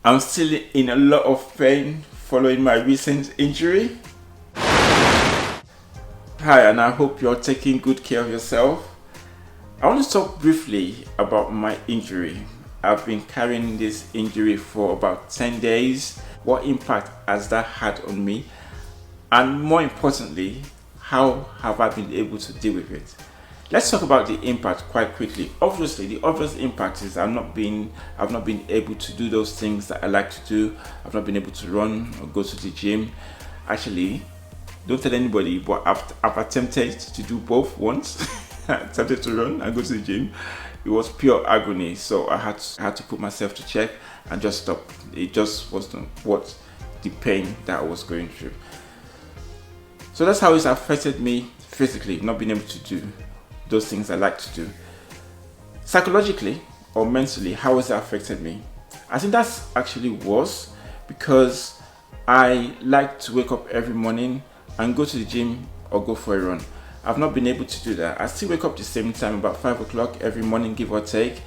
I'm still in a lot of pain following my recent injury. Hi, and I hope you're taking good care of yourself. I want to talk briefly about my injury. I've been carrying this injury for about 10 days. What impact has that had on me? And more importantly, how have I been able to deal with it? Let's talk about the impact quite quickly. Obviously, the obvious impact is I've not been able to do those things that I like to do. I've not been able to run or go to the gym. Actually, don't tell anybody, but I've attempted to do both once. I attempted to run and go to the gym. It was pure agony, so I had to put myself to check and just stop. It just wasn't what the pain that I was going through. So that's how it's affected me physically, not being able to do those things I like to do. Psychologically or mentally, how has it affected me? I think that's actually worse because I like to wake up every morning and go to the gym or go for a run. I've not been able to do that. I still wake up the same time, about 5 o'clock every morning, give or take,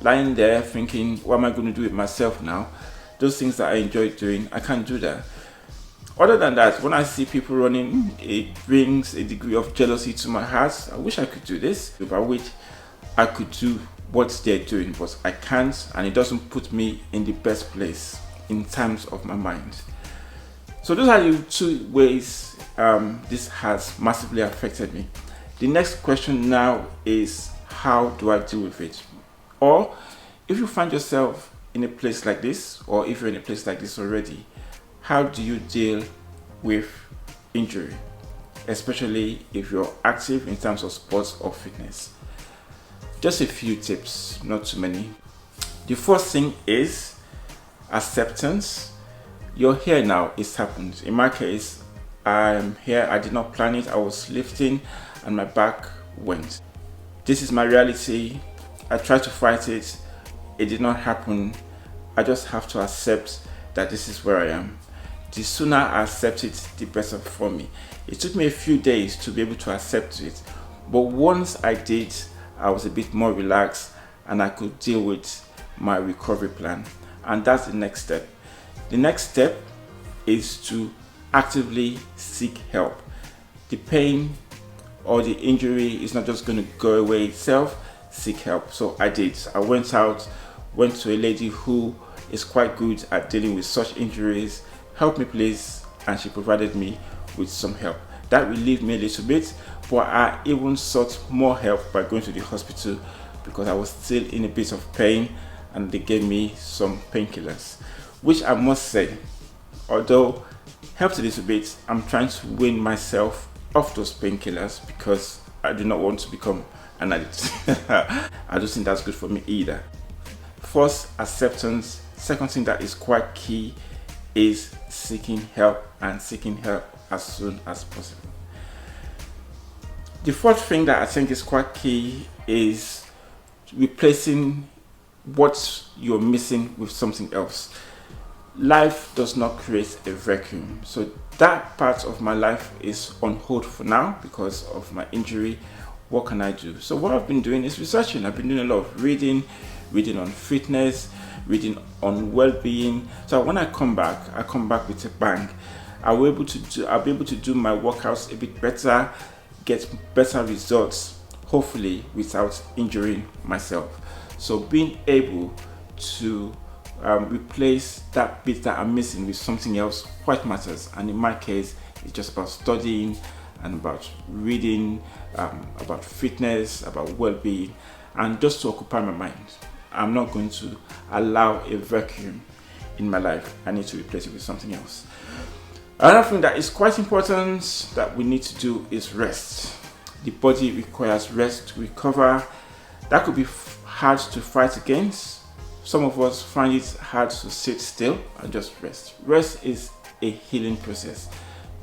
lying there thinking, what am I going to do with myself now? Those things that I enjoy doing, I can't do that. Other than that, when I see people running, it brings a degree of jealousy to my heart. I wish I could do this. I wish I could do what they're doing, but I can't, and it doesn't put me in the best place in terms of my mind. So those are the two ways this has massively affected me. The next question now is, how do I deal with it? Or if you find yourself in a place like this, or if you're in a place like this already, how do you deal with injury, especially if you're active in terms of sports or fitness? Just a few tips, not too many. The first thing is acceptance. You're here now, it's happened. In my case, I'm here, I did not plan it, I was lifting and my back went. This is my reality. I tried to fight it, it did not happen. I just have to accept that this is where I am. The sooner I accept it, the better for me. It took me a few days to be able to accept it, but once I did, I was a bit more relaxed and I could deal with my recovery plan. And that's the next step. The next step is to actively seek help. The pain or the injury is not just going to go away itself. Seek help. So I did. I went to a lady who is quite good at dealing with such injuries. Help me please, and she provided me with some help. That relieved me a little bit, but I even sought more help by going to the hospital because I was still in a bit of pain, and they gave me some painkillers, which I must say, although helped a little bit, I'm trying to wean myself off those painkillers because I do not want to become an addict. I don't think that's good for me either. First, acceptance. Second thing that is quite key is seeking help, and seeking help as soon as possible. The fourth thing that I think is quite key is replacing what you're missing with something else. Life does not create a vacuum, so that part of my life is on hold for now because of my injury. What can I do? So what I've been doing is researching. I've been doing a lot of reading on fitness, reading on well-being. So when I come back with a bang. I'll be able to do my workouts a bit better, get better results, hopefully without injuring myself. So being able to replace that bit that I'm missing with something else quite matters. And in my case, it's just about studying and about reading, about fitness, about well-being, and just to occupy my mind. I'm not going to allow a vacuum in my life. I need to replace it with something else. Another thing that is quite important that we need to do is rest. The body requires rest to recover. That could be hard to fight against. Some of us find it hard to sit still and just rest. Rest is a healing process.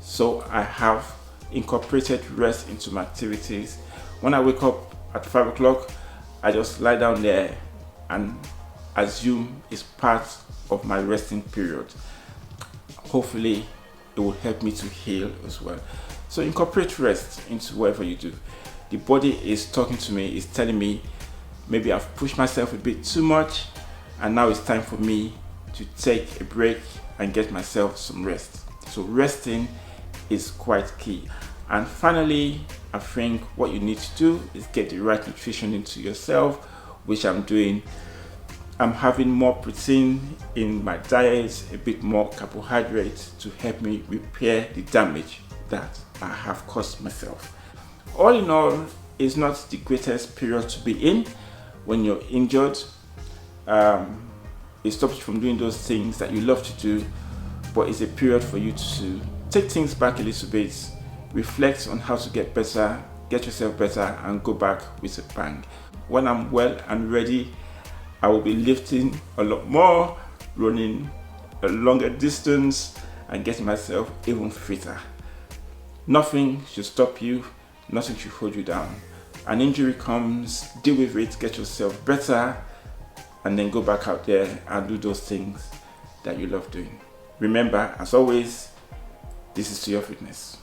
So I have incorporated rest into my activities. When I wake up at 5 o'clock, I just lie down there and assume it's part of my resting period. Hopefully it will help me to heal as well. So incorporate rest into whatever you do. The body is talking to me, is telling me maybe I've pushed myself a bit too much and now it's time for me to take a break and get myself some rest. So resting is quite key. And finally, I think what you need to do is get the right nutrition into yourself, which I'm doing. I'm having more protein in my diet, a bit more carbohydrates to help me repair the damage that I have caused myself. All in all, it's not the greatest period to be in when you're injured. It stops you from doing those things that you love to do, but it's a period for you to take things back a little bit, reflect on how to get better, get yourself better, and go back with a bang. When I'm well and ready, I will be lifting a lot more, running a longer distance, and getting myself even fitter. Nothing should stop you, nothing should hold you down. An injury comes, deal with it, get yourself better, and then go back out there and do those things that you love doing. Remember, as always, this is To Your Fitness.